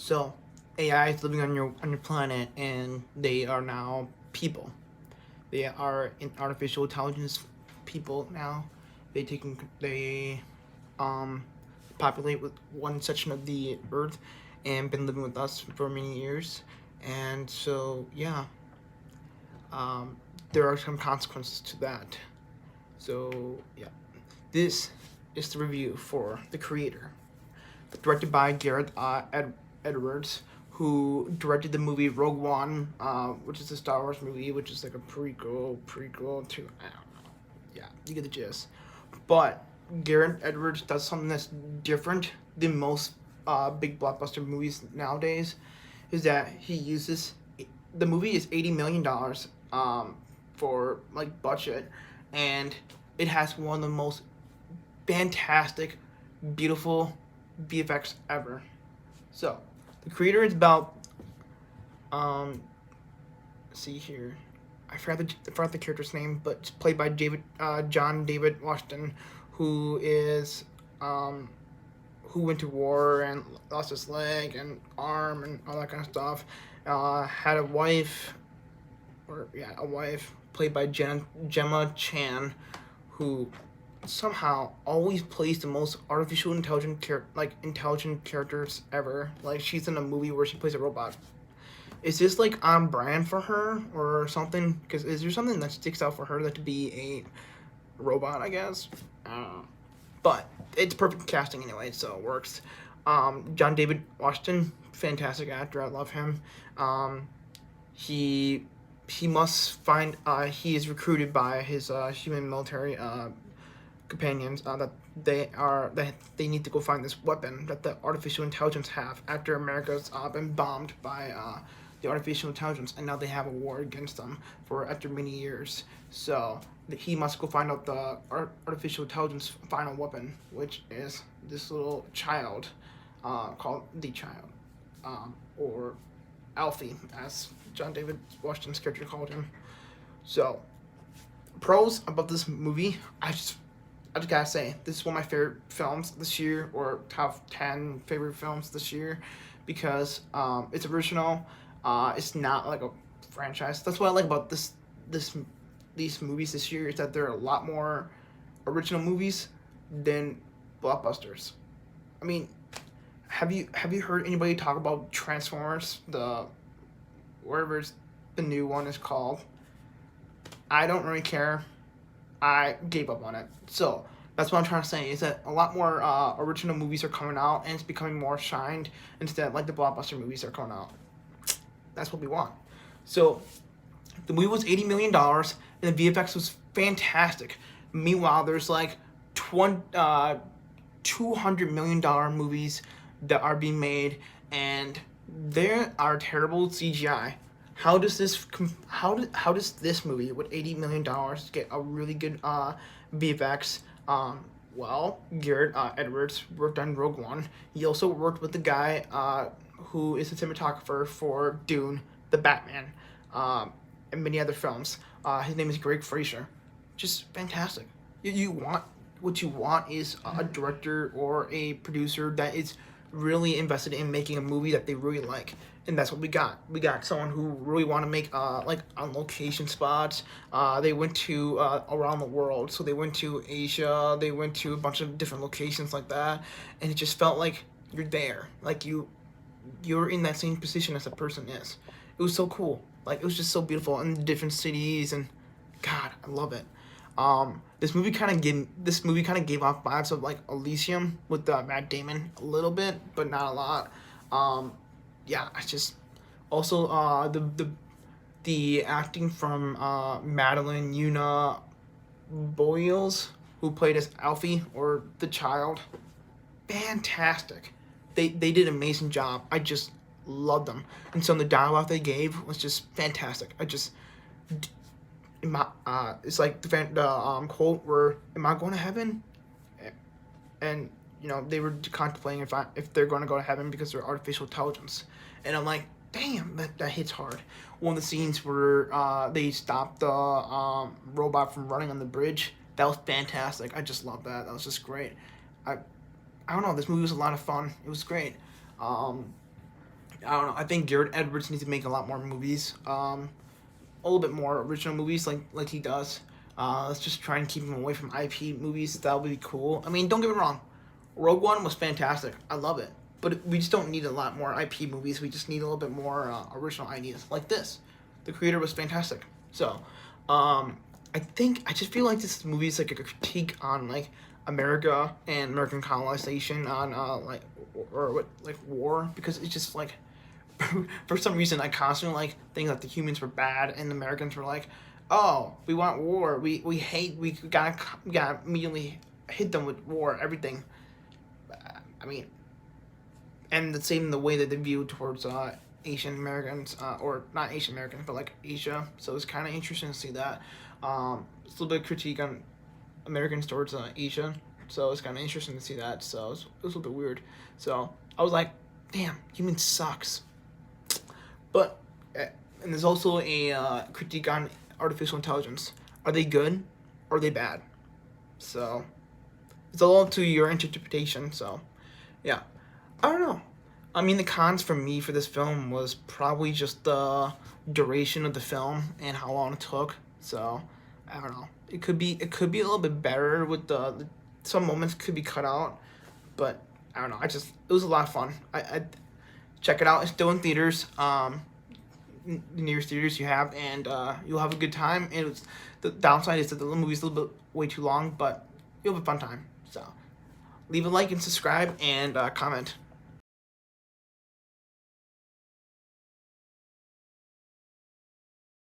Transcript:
So, AI is living on your planet, and they are now people. They are in artificial intelligence people now. They um populate with one section of the Earth, and been living with us for many years. And so um, there are some consequences to that. So this is the review for The Creator, directed by Gareth Edwards, who directed the movie Rogue One, which is a Star Wars movie, which is like a prequel to, I don't know. Yeah, you get the gist. But Gareth Edwards does something that's different than most big blockbuster movies nowadays. Is that he uses the movie is $80 million for like budget, and it has one of the most fantastic, beautiful VFX ever. So, The Creator is about see here, I forgot the character's name, but it's played by John David Washington, who is who went to war and lost his leg and arm and all that kind of stuff. Had a wife, a wife played by Gemma Chan, who somehow always plays the most artificial intelligent characters ever. Like, she's in a movie where she plays a robot. Is this like on brand for her or something? Because is there something that sticks out for her that to be a robot? I guess. I don't know. But it's perfect casting anyway, so it works. John David Washington, fantastic actor. I love him. He he must find. He is recruited by his human military companions that they need to go find this weapon that the artificial intelligence have after America's been bombed by the artificial intelligence, and now they have a war against them for after many years. So he must go find out the artificial intelligence final weapon, which is this little child called the Child, or Alfie, as John David Washington's character called him. So, pros about this movie, I just gotta say, this is one of my favorite films this year, or top 10 favorite films this year, because it's original. It's not like a franchise. That's what I like about these movies this year, is that there are a lot more original movies than blockbusters. I mean, have you heard anybody talk about Transformers, the whatever the new one is called? I don't really care. I gave up on it. So that's what I'm trying to say, is that a lot more original movies are coming out, and it's becoming more shined instead, like the blockbuster movies are coming out. That's what we want. So the movie was $80 million, and the VFX was fantastic. Meanwhile, there's like $200 million movies that are being made, and there are terrible CGI. How does this movie with $80 million get a really good VFX? Well, Garrett Edwards worked on Rogue One. He also worked with the guy who is the cinematographer for Dune, the Batman, and many other films. His name is Greg Fraser. Just fantastic. You want what you want is a director or a producer that is really invested in making a movie that they really like, and that's what we got. We got someone who really want to make like on location spots. They went to around the world, so they went to Asia. They went to a bunch of different locations like that, and it just felt like you're there, like you're in that same position as a person is. It was so cool. Like, it was just so beautiful in different cities, and God, I love it. This movie kind of gave off vibes of like Elysium with Matt Damon a little bit, but not a lot. I just also the acting from Madeline Yuna Boyles, who played as Alfie, or the Child, fantastic. They did an amazing job. I just loved them, and so the dialogue they gave was just fantastic. It's like the quote where, "Am I going to heaven?" And they were contemplating if they're going to go to heaven because they're artificial intelligence, and I'm like, damn, that hits hard. One of the scenes where they stopped the robot from running on the bridge, that was fantastic. I just love that. That was just great. I don't know. This movie was a lot of fun. It was great. I don't know. I think Garrett Edwards needs to make a lot more movies. A little bit more original movies like he does. Let's just try and keep him away from IP movies. That would be cool. I mean, don't get me wrong. Rogue One was fantastic. I love it. But we just don't need a lot more IP movies. We just need a little bit more original ideas like this. The creator was fantastic. So, I just feel like this movie is like a critique on like America and American colonization on war, because it's just like for some reason I constantly like think that the humans were bad and the Americans were like, oh, we want war, we gotta immediately hit them with war, everything. I mean, and the same the way that they view towards Asian Americans, or not Asian Americans, but like Asia. So it's kind of interesting to see that. It's a little bit of critique on Americans towards Asia. So it's kind of interesting to see that. So it was a little bit weird. So I was like, damn, human sucks. But, and there's also a critique on artificial intelligence. Are they good or are they bad? So it's all up to your interpretation. So yeah, I don't know. I mean, the cons for me for this film was probably just the duration of the film and how long it took. So I don't know. It could be a little bit better with the some moments could be cut out, but I don't know. It was a lot of fun. I check it out. It's still in theaters. The nearest theaters you have, and you'll have a good time. And the downside is that the movie's a little bit way too long, but you'll have a fun time. So leave a like and subscribe and comment.